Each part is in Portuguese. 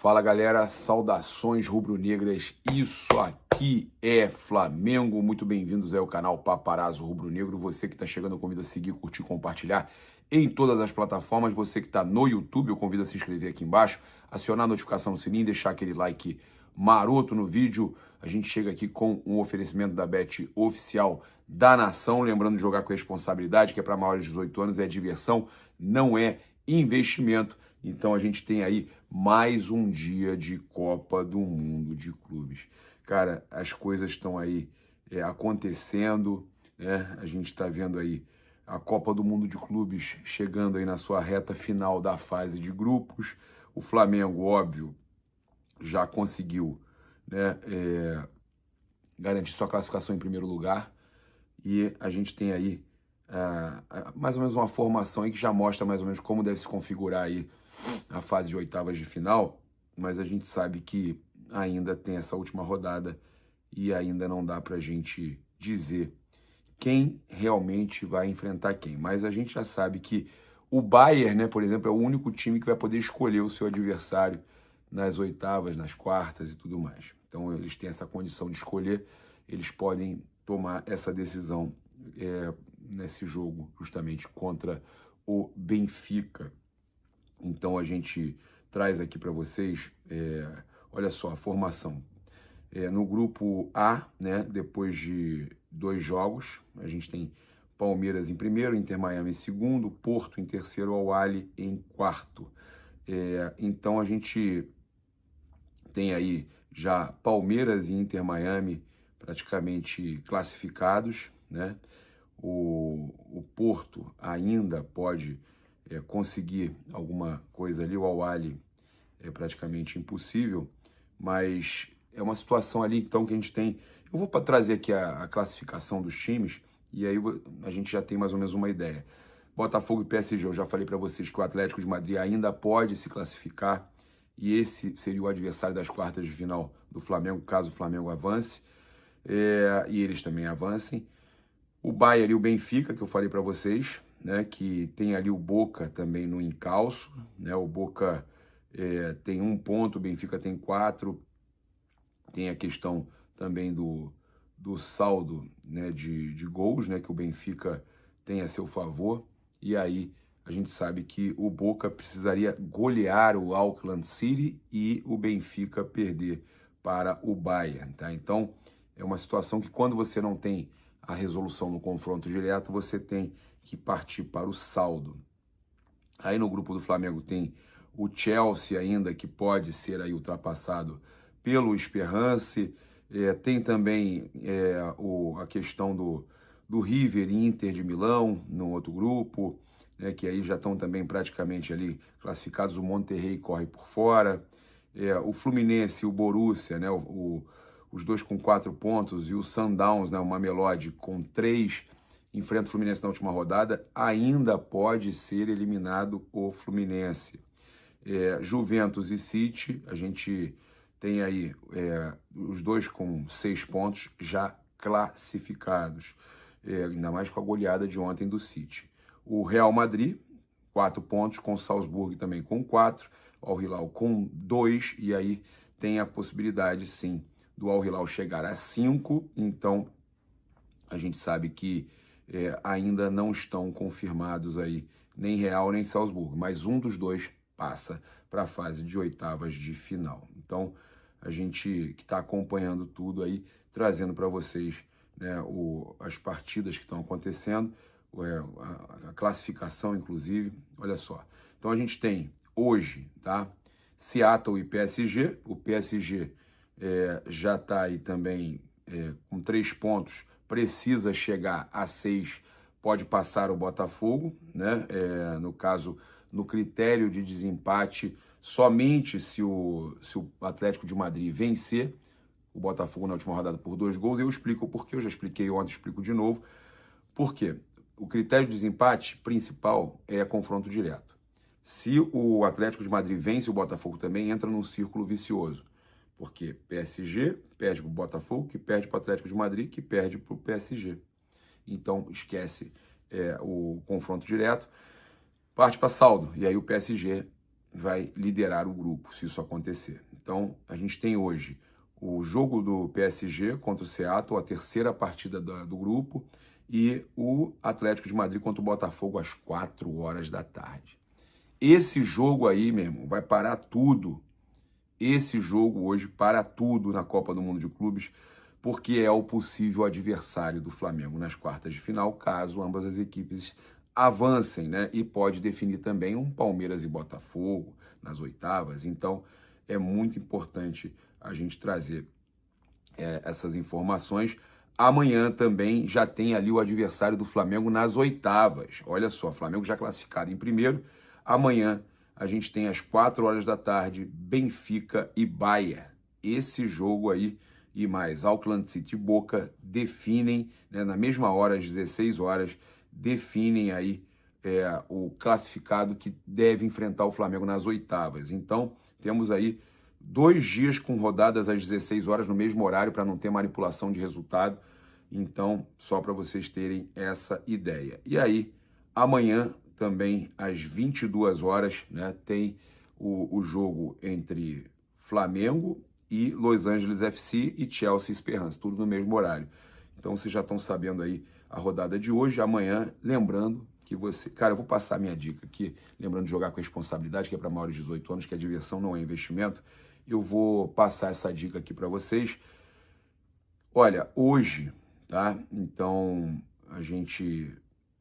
Fala galera, saudações rubro-negras, isso aqui é Flamengo, muito bem-vindos ao canal Paparazzo Rubro-Negro, você que está chegando eu convido a seguir, curtir, compartilhar em todas as plataformas, você que está no YouTube eu convido a se inscrever aqui embaixo, acionar a notificação no sininho, deixar aquele like maroto no vídeo, a gente chega aqui com um oferecimento da Bet Oficial da Nação, lembrando de jogar com responsabilidade, que é para maiores de 18 anos, é diversão, não é investimento. Então a gente tem aí mais um dia de Copa do Mundo de clubes. Cara, as coisas estão aí acontecendo, né? A gente está vendo aí a Copa do Mundo de clubes chegando aí na sua reta final da fase de grupos. O Flamengo, óbvio, já conseguiu, né, garantir sua classificação em primeiro lugar. E a gente tem aí mais ou menos uma formação aí que já mostra mais ou menos como deve se configurar aí a fase de oitavas de final, mas a gente sabe que ainda tem essa última rodada e ainda não dá pra gente dizer quem realmente vai enfrentar quem. Mas a gente já sabe que o Bayern, né, por exemplo, é o único time que vai poder escolher o seu adversário nas oitavas, nas quartas e tudo mais. Então eles têm essa condição de escolher, eles podem tomar essa decisão nesse jogo justamente contra o Benfica. Então a gente traz aqui para vocês, olha só, a formação. No grupo A, né, depois de 2 jogos, a gente tem Palmeiras em primeiro, Inter Miami em segundo, Porto em terceiro, Al Ahly em quarto. Então a gente tem aí já Palmeiras e Inter Miami praticamente classificados, né? O Porto ainda pode conseguir alguma coisa ali, o Al Ahly é praticamente impossível, mas é uma situação ali então que a gente tem. Eu vou trazer aqui a classificação dos times e aí a gente já tem mais ou menos uma ideia. Botafogo e PSG, eu já falei para vocês que o Atlético de Madrid ainda pode se classificar e esse seria o adversário das quartas de final do Flamengo, caso o Flamengo avance, e eles também avancem. O Bayern e o Benfica, que eu falei para vocês, né, que tem ali o Boca também no encalço, né, o Boca tem 1 ponto, o Benfica tem 4, tem a questão também do saldo, né, de gols, né, que o Benfica tem a seu favor, e aí a gente sabe que o Boca precisaria golear o Auckland City e o Benfica perder para o Bayern, tá? Então é uma situação que quando você não tem a resolução no confronto direto, você tem que partir para o saldo. Aí no grupo do Flamengo tem o Chelsea ainda, que pode ser aí ultrapassado pelo Esperance, tem também a questão do River e Inter de Milão no outro grupo, né, que aí já estão também praticamente ali classificados, o Monterrey corre por fora, o Fluminense e o Borussia, né, os dois com 4 pontos, e o Sundowns, né, o Mamelodi, com 3, enfrenta o Fluminense na última rodada, ainda pode ser eliminado o Fluminense. Juventus e City, a gente tem aí os dois com 6 pontos já classificados, ainda mais com a goleada de ontem do City. O Real Madrid, 4 pontos, com o Salzburg também com 4, o Al Hilal com 2, e aí tem a possibilidade, sim, do Al Hilal chegar a 5, então a gente sabe que ainda não estão confirmados aí nem Real nem Salzburgo, mas um dos dois passa para a fase de oitavas de final. Então a gente que está acompanhando tudo aí, trazendo para vocês, né, as partidas que estão acontecendo, a classificação inclusive, olha só. Então a gente tem hoje, tá, Seattle e PSG, o PSG já está aí também com 3 pontos, precisa chegar a 6, pode passar o Botafogo, né? No caso, no critério de desempate, somente se o Atlético de Madrid vencer o Botafogo na última rodada por 2 gols, eu explico o porquê, eu já expliquei ontem, explico de novo. Por quê? O critério de desempate principal é confronto direto. Se o Atlético de Madrid vence o Botafogo também, entra num círculo vicioso. Porque PSG perde para o Botafogo, que perde para o Atlético de Madrid, que perde para o PSG. Então, esquece o confronto direto, parte para saldo. E aí o PSG vai liderar o grupo, se isso acontecer. Então, a gente tem hoje o jogo do PSG contra o Seattle, a terceira partida do grupo, e o Atlético de Madrid contra o Botafogo às 4 horas da tarde. Esse jogo aí, meu irmão, vai parar tudo. Esse jogo hoje para tudo na Copa do Mundo de Clubes, porque é o possível adversário do Flamengo nas quartas de final, caso ambas as equipes avancem, né? E pode definir também um Palmeiras e Botafogo nas oitavas. Então, é muito importante a gente trazer essas informações. Amanhã também já tem ali o adversário do Flamengo nas oitavas. Olha só, Flamengo já classificado em primeiro. Amanhã a gente tem às 4 horas da tarde Benfica e Bayern. Esse jogo aí e mais Auckland City e Boca definem, né, na mesma hora, às 16 horas, definem aí o classificado que deve enfrentar o Flamengo nas oitavas. Então, temos aí 2 dias com rodadas às 16 horas no mesmo horário para não ter manipulação de resultado. Então, só para vocês terem essa ideia. E aí, amanhã também às 22 horas, né, tem o jogo entre Flamengo e Los Angeles FC e Chelsea Esperance, tudo no mesmo horário. Então vocês já estão sabendo aí a rodada de hoje. Amanhã, lembrando que você... Cara, eu vou passar a minha dica aqui, lembrando de jogar com responsabilidade, que é para maiores de 18 anos, que a diversão não é investimento. Eu vou passar essa dica aqui para vocês. Olha, hoje, tá? Então, a gente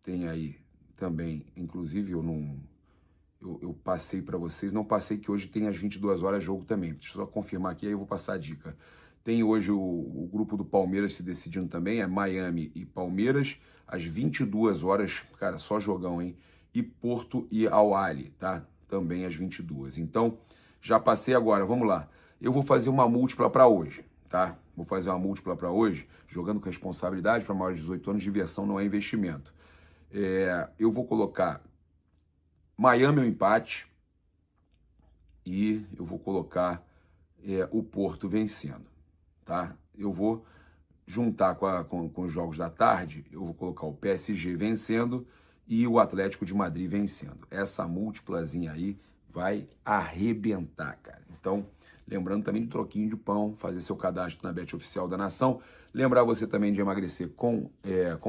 tem aí também, inclusive eu passei para vocês, não passei que hoje tem às 22 horas jogo também. Deixa eu só confirmar aqui, aí eu vou passar a dica. Tem hoje o grupo do Palmeiras se decidindo também, é Miami e Palmeiras, às 22 horas, cara, só jogão, hein? E Porto e Al Ahly, tá? Também às 22. Então, já passei agora, vamos lá. Eu vou fazer uma múltipla para hoje, tá? Vou fazer uma múltipla para hoje, jogando com responsabilidade para maiores de 18 anos, diversão não é investimento. Eu vou colocar Miami ao empate e eu vou colocar o Porto vencendo, tá? Eu vou juntar com os jogos da tarde, eu vou colocar o PSG vencendo e o Atlético de Madrid vencendo. Essa múltiplazinha aí vai arrebentar, cara. Então, lembrando também do troquinho de pão, fazer seu cadastro na Bet Oficial da Nação. Lembrar você também de emagrecer com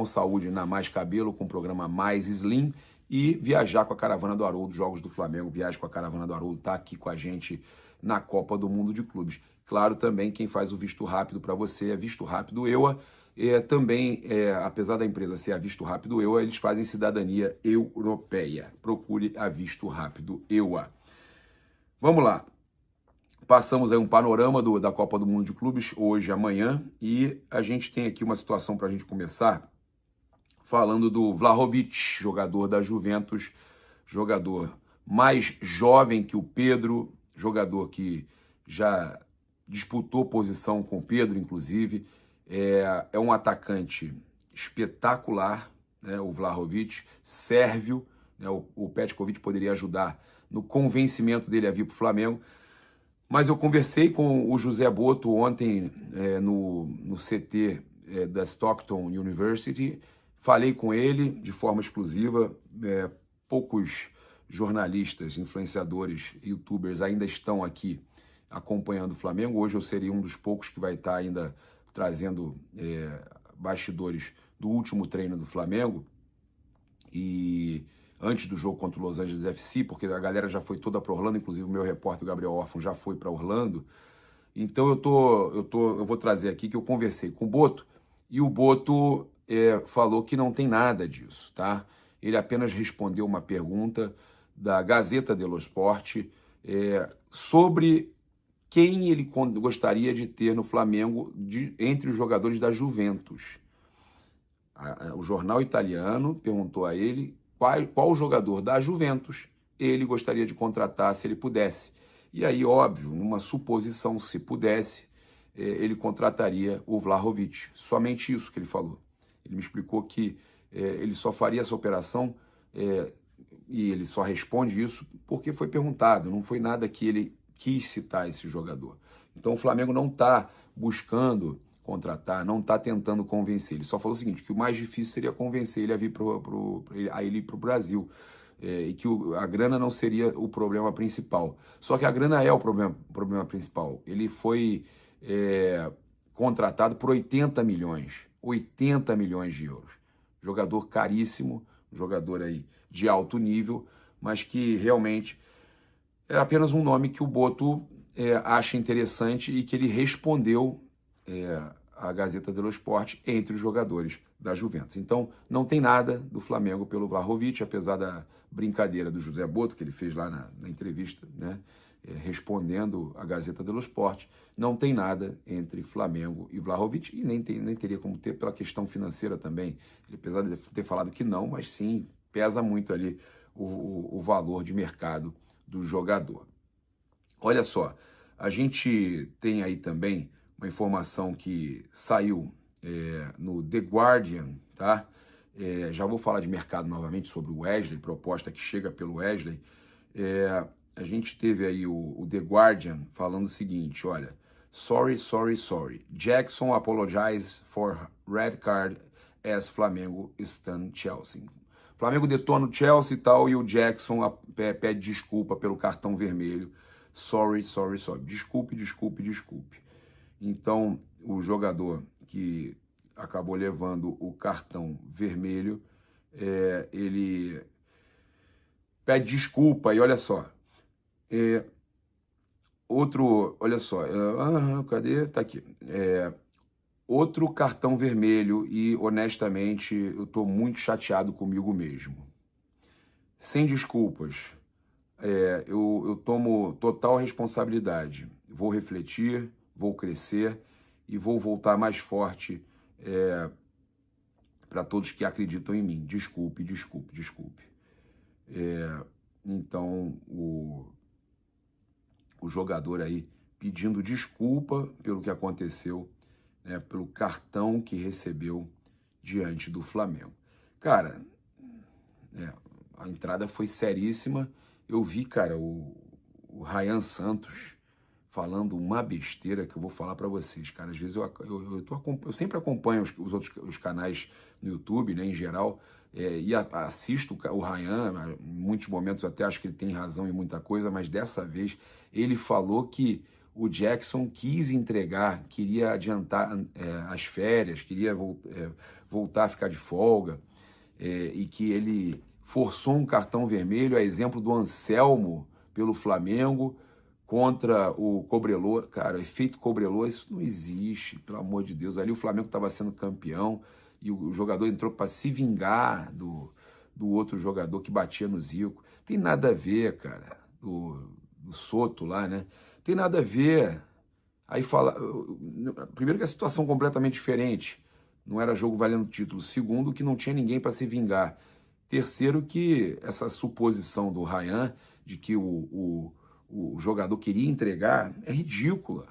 saúde na Mais Cabelo, com o programa Mais Slim. E viajar com a Caravana do Haroldo, Jogos do Flamengo, viagem com a Caravana do Haroldo, tá aqui com a gente na Copa do Mundo de Clubes. Claro, também quem faz o visto rápido para você é Visto Rápido EUA. Também, apesar da empresa ser a Visto Rápido EUA, eles fazem cidadania europeia. Procure a Visto Rápido EUA. Vamos lá. Passamos aí um panorama da Copa do Mundo de Clubes, hoje e amanhã, e a gente tem aqui uma situação para a gente começar, falando do Vlahovic, jogador da Juventus, jogador mais jovem que o Pedro, jogador que já disputou posição com o Pedro, inclusive, é um atacante espetacular, né, o Vlahovic, sérvio, né, o Petkovic poderia ajudar no convencimento dele a vir para o Flamengo, mas eu conversei com o José Boto ontem no CT da Stockton University, falei com ele de forma exclusiva, poucos jornalistas, influenciadores, youtubers ainda estão aqui acompanhando o Flamengo. Hoje eu seria um dos poucos que vai estar ainda trazendo bastidores do último treino do Flamengo e antes do jogo contra o Los Angeles FC, porque a galera já foi toda para Orlando, inclusive o meu repórter Gabriel Orfan já foi para Orlando. Então eu vou trazer aqui que eu conversei com o Boto e o Boto falou que não tem nada disso, tá? Ele apenas respondeu uma pergunta da Gazeta dello Sport sobre quem ele gostaria de ter no Flamengo entre os jogadores da Juventus. O jornal italiano perguntou a ele qual jogador da Juventus ele gostaria de contratar se ele pudesse. E aí, óbvio, numa suposição, se pudesse, ele contrataria o Vlahovic. Somente isso que ele falou. Ele me explicou que ele só faria essa operação e ele só responde isso porque foi perguntado, não foi nada que ele quis citar esse jogador. Então o Flamengo não está buscando contratar, não está tentando convencer. Ele só falou o seguinte, que o mais difícil seria convencer ele a vir para o Brasil. e que a grana não seria o problema principal. Só que a grana é o problema principal. Ele foi contratado por 80 milhões. 80 milhões de euros. Jogador caríssimo, jogador aí de alto nível, mas que realmente é apenas um nome que o Boto acha interessante e que ele respondeu à Gazeta dello Sport entre os jogadores da Juventus. Então, não tem nada do Flamengo pelo Vlahovic, apesar da brincadeira do José Boto, que ele fez lá na entrevista, né, respondendo à Gazeta dello Sport, não tem nada entre Flamengo e Vlahovic, e nem teria como ter pela questão financeira também. Ele, apesar de ter falado que não, mas sim, pesa muito ali o valor de mercado do jogador. Olha só, a gente tem aí também uma informação que saiu no The Guardian, tá? Já vou falar de mercado novamente sobre o Wesley, proposta que chega pelo Wesley. A gente teve aí o The Guardian falando o seguinte, olha, sorry. Jackson apologize for red card as Flamengo stun Chelsea. Flamengo detona o Chelsea e tal, e o Jackson pede desculpa pelo cartão vermelho. Sorry. Desculpe. Então, o jogador que acabou levando o cartão vermelho, ele pede desculpa, e olha só. Olha só, cadê? Tá aqui. Outro cartão vermelho e, honestamente, eu tô muito chateado comigo mesmo. Sem desculpas. Eu tomo total responsabilidade. Vou refletir, vou crescer e vou voltar mais forte para todos que acreditam em mim. Desculpe. Então, o jogador aí pedindo desculpa pelo que aconteceu, né, pelo cartão que recebeu diante do Flamengo. Cara, a entrada foi seríssima. Eu vi, cara, o Ryan Santos falando uma besteira que eu vou falar para vocês, cara. Às vezes eu sempre acompanho os canais no YouTube, né, em geral, e assisto o Ryan. Em muitos momentos até acho que ele tem razão em muita coisa, mas dessa vez ele falou que o Jackson quis entregar, queria adiantar as férias, queria voltar a ficar de folga, e que ele forçou um cartão vermelho, a exemplo do Anselmo pelo Flamengo contra o Cobreloa. Cara, efeito Cobreloa, isso não existe, pelo amor de Deus. Ali o Flamengo estava sendo campeão e o jogador entrou para se vingar do outro jogador que batia no Zico. Tem nada a ver, cara, do Soto lá, né? Tem nada a ver. Aí fala, primeiro que a situação completamente diferente, não era jogo valendo título. Segundo, que não tinha ninguém para se vingar. Terceiro, que essa suposição do Ryan de que o jogador queria entregar é ridícula.